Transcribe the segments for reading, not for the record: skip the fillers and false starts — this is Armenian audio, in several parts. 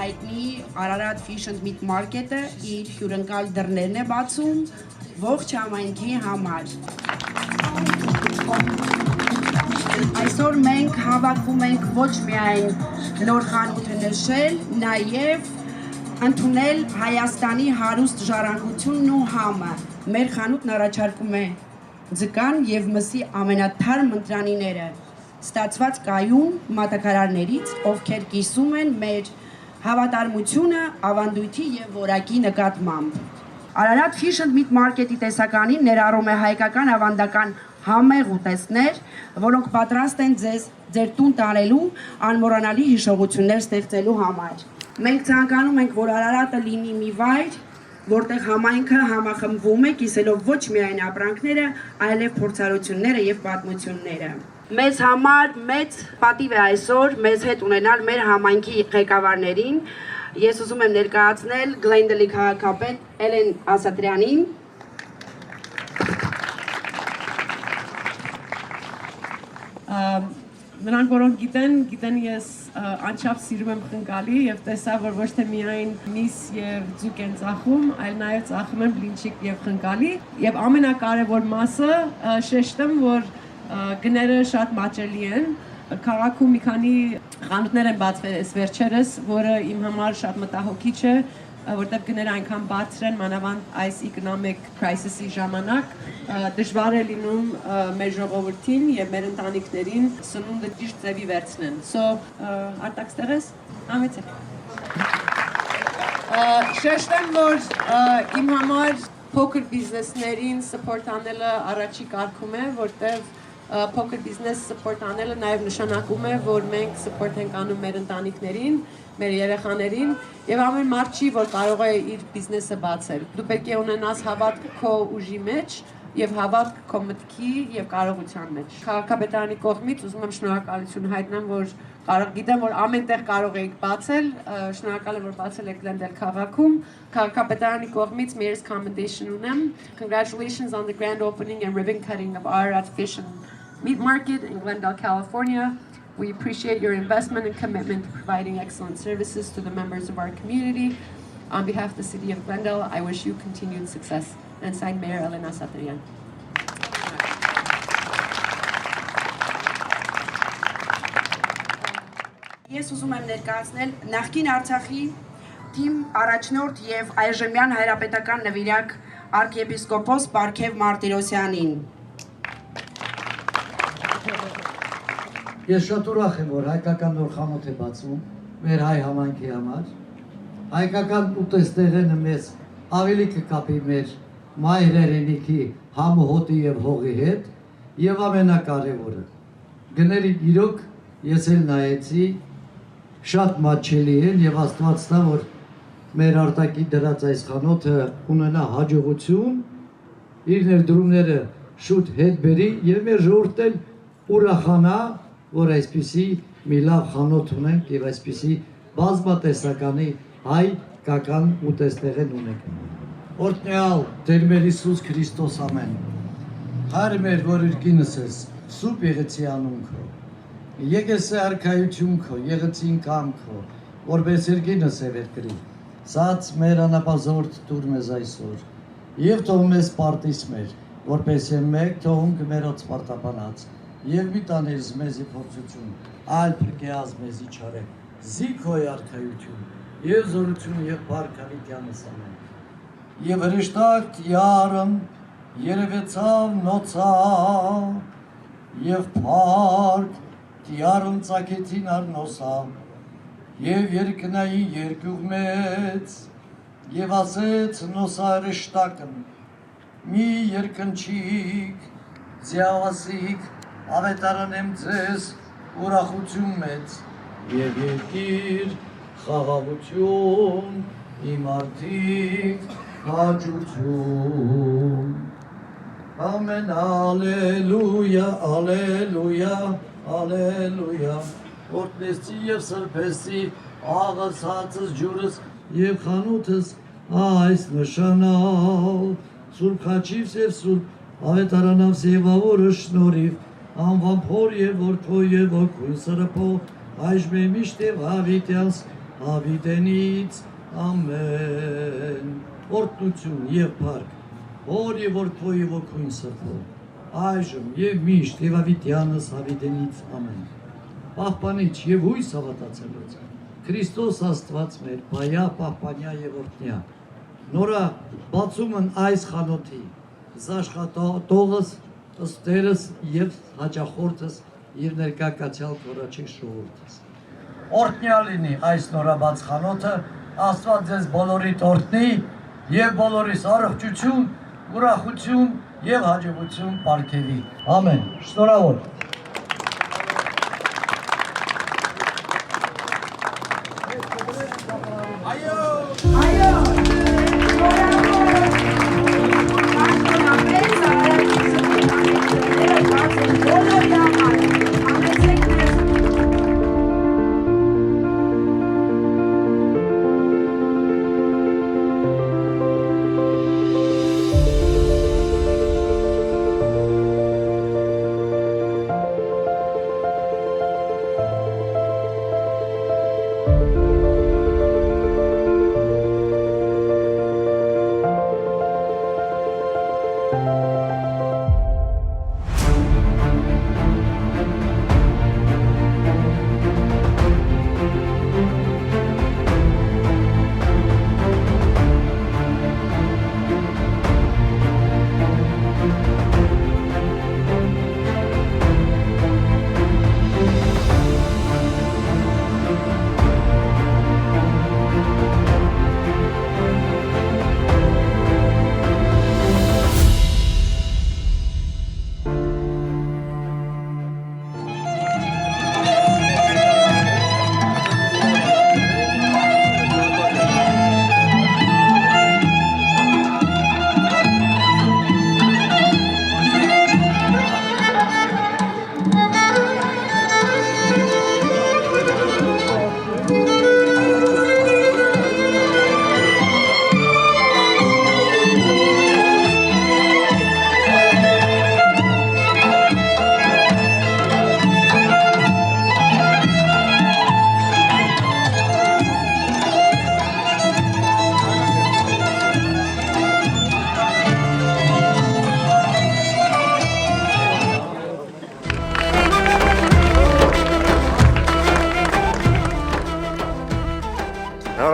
հայտնի Ararat Fish and Meat Market-ը իր հյուրընկալ դռներն է բացում ողջ համայնքի համար։ Այսօր մենք հավաքվում ենք ոչ միայն նոր խանութը նշել, նաև ընդունել Հայաստանի հարուստ ժառանգությունն ու համը։ Մեր խանութն առաջարկում է ձկան և մսի ամենաթարմ ընտրանիները, ստացված կայուն մատակարարներից, ովքեր կիսում են մեր հավատարմությունը ավանդույթի և որակի նկատմամբ։ Ararat Fish and Meat Market-ի տեսականին ներառում է հայկական ավանդական համեղ ուտեստներ, որոնք պատրաստ են ձեր տուն տանելու անմոռանալի հիշողություններ ստեղծելու համար։ Մենք ցանկանում ենք, որ Արարատը լինի մի վայր, որտեղ համայնքը համախմբվում է, կիսելով ոչ միայն ապրանքները, այլև փորձառությունները և պատմությունները։ Մեզ համար մեծ պատիվ է այսօր մեզ հետ ունենալ մեր համայնքի ղեկավարներին։ Ես ուզում եմ ներկայացնել Glendale-ի քաղաքապետ Էլեն Ասատրյանին։ Նրանք որոնք գիտեն ես անչափ սիրում եմ խնկալի եւ տեսա որ ոչ թե միայն միս եւ ձուկ են ծախում, այլ նաեւ ծախում են բլինչիկ եւ խնկալի եւ ամենակարևոր մասը շեշտեմ որ գները շատ մաճելի են քաղաքում մի քանի խանութներ են բացվել այս վերջերս, որը իմ համար շատ մտահոգիչ է, որտեղ գները այնքան բարձր են, մանավանդ այս economic crisis-ի ժամանակ, դժվար է լինում մեր ժողովրդին եւ մեր ընտանիքներին սնունդը ճիշտ ձևի վերցնեն։ So, արտակ ստեղես, համեցեք։ Շեշտեմ, որ իմ համար փոքր բիզնեսներին support անելը առաջի կարգում է, որտեղ փոքր բիզնես support անելը նաև նշանակում է, որ մենք support ենք անում մեր ընտանիքներին, մեր երեխաներին եւ ամեն մարդ չի, որ կարող է իր բիզնեսը բացել։ Դու պետք է ունենաս հավատք քո ուժի մեջ եւ հավատք քո մտքի եւ կարողության մեջ։ Քաղաքապետարանի կողմից ուզում եմ շնորհակալություն հայտնեմ, որ գիտեմ, որ ամենտեղ կարող եք բացել, շնորհակալ եմ, որ բացել եք Glendale քաղաքում։ Քաղաքապետարանի կողմից մեյոր's commendation ունեմ։ Congratulations on the grand opening and ribbon cutting of Ararat Fish and Meat Market in Glendale, California. We appreciate your investment and commitment to providing excellent services to the members of our community. On behalf of the City of Glendale, I wish you continued success. And signed Mayor Elena Satrian. Ես ուզում եմ ներկայացնել նախկին Արցախի թիմ առաջնորդ եւ այժմյան հայրապետական նվիրակ arczepiskopos Պարքև Մարտիրոսյանին։ Ես շատ ուրախ եմ, որ հայկական նոր խանութ է բացվում մեր հայ համայնքի համար։ Հայկական ուտեստեղենը մեզ ավելի կկապի մեր մայրերենիքի համոհոտի եւ հողի հետ եւ ամենակարևորը գների իրոք ես էլ նայեցի շատ մատչելի են եւ Աստված տա որ մեր արտակի դրած այս խանութը ունենա հաջողություն իր ներդրումները շուտ հետ բերի եւ մեր ժողովուրդն ուրախանա որ այսպիսի մի լավ խանութ ունենք եւ այսպիսի բազմատեսականի հայկական ուտեստեղեն ունենք Օրհնյալ Տեր մեր Հիսուս Քրիստոս ամեն Հայր մեր որ ուրկինս ես սուրբ եղեցի անուն քո Եկես է արքայություն քո եղեցին կամ քո որպես ուրկինս է վերկրի Սած մեր անապազորդ դուր մեզ այսօր եւ թող մեզ պարտիս մեր որպես մեկ թողունք մերոց պարտապանած Եվ մի տաներս մեզի փորձություն, այլ պրկեազ մեզի չարեք, զիքոյ արքայություն, և զորություն և պարքավիտյանս ամեն։ Եվ հրեշտակ յարմ երևեցավ նոցավ, և պարք տիարմ ծակեցին արնոսավ, և երկնայի երկյուղ մեծ, և ասեց նոսա հրեշտակն, մի երկնչիկ, ձյավասիկ, ավետարանեմ ձեզ ուրախություն մեծ և երկիր խաղաղություն իմ արդիկ հաճություն ամեն ալելույա ալելույա ալելույա օրտնեսցի և սրբեսցի աղացածս ջուրս և խանութս այս նշանալ սուրբ խաչիվս և սուրբ ավետարանավս և ավորը շնորիվ Անվան փոր եւ որդու եւ օգուն սրբո այժմ միշտ եւ հավիտյանս Ավիդենից ամեն օրտնություն եւ փառք Հոր եւ Որդու եւ Ոգուն սրտով այժմ եւ միշտ եւ ավիտյանս Ավիդենից ամեն Պահպանիչ եւ հույս հավատացելուց Քրիստոս Աստված մեր բայա պահպանյա եւ օրհնյա նորա բացումն այս խանութի զաշխատողս ըստերս եւ հաճախորդս եւ ներկայացյալ կորաչի շուրջս օրհնյա լինի այս նորաբաց խանութը Աստված ձեզ բոլորիդ օրհնի եւ բոլորիս առողջություն ուրախություն եւ հաջողություն պարգևի ամեն շնորհավոր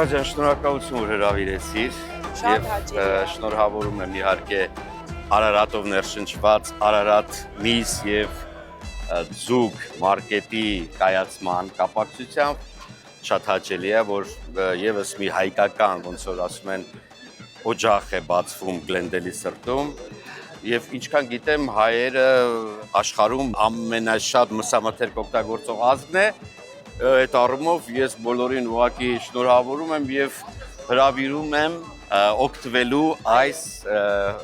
Նորաջան շնորհակալություն որ հրավիրեցիր եւ շնորհավորում եմ իհարկե Արարատով ներշնչված Արարատ միս եւ ձուկ մարքետի կայացման կապակցությամբ շատ հաճելի է որ եւս մի հայկական ոնց որ ասում են օջախ է բացվում Գլենդելի սրտում եւ ինչքան գիտեմ հայերը աշխարհում ամենաշատ մսամաթերք օգտագործող ազգն է այդ առումով ես բոլորին ուղղակի շնորհավորում եմ եւ հրավիրում եմ օգտվելու այս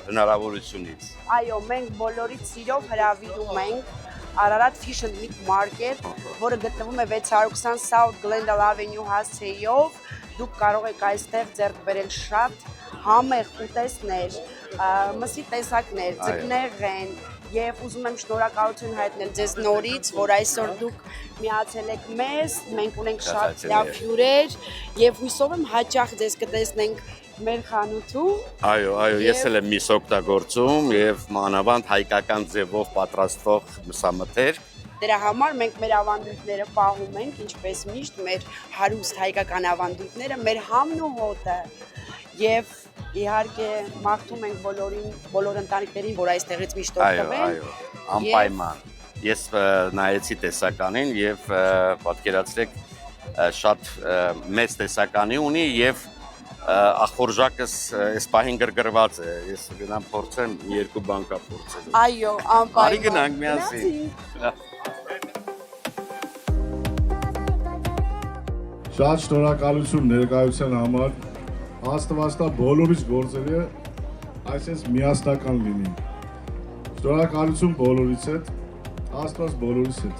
հնարավորությունից։ Այո, մենք բոլորից սիրով հրավիրում ենք Ararat Fish and Meat Market, որը գտնվում է 620 South Glendale Avenue հասցեով, դուք կարող եք այստեղ ձեռք բերել շատ համեղ ուտեստներ, մսի տեսակներ, ձկնեղեն, եւ ուզում եմ շնորհակալություն հայտնել ձեզ նորից, որ այսօր դուք միացել եք մեզ, մենք ունենք շատ լավ հյուրեր եւ հույսով եմ հաճախ ձեզ կտեսնենք մեր խանութում։ Այո, ես էլ եմ միս օգտագործում եւ մանավանդ հայկական ձևով պատրաստվող մսամթերք։ Դրա համար մենք մեր ավանդույթները պահում ենք, ինչպես միշտ մեր հարուստ հայկական ավանդույթները, մեր համն ու հոտը եւ իհարկե մաղթում ենք բոլոր ընտանիքներին, որ այստեղից միշտ օգտվեն։ Այո, անպայման։ Ես նայեցի տեսականին եւ պատկերացրեք շատ մեծ տեսականի ունի եւ ախորժակս այս պահին գրգռված է։ Ես գնամ փորձեմ երկու բան կա փորձել։ Այո, անպայման։ Արի գնանք միասին։ Շատ շնորհակալություն ներկայության համար։ Աստվածտա բոլորից գործերը այսպես միասնական լինի։ Շնորհակալություն բոլորից հետ, Աստված բոլորից հետ։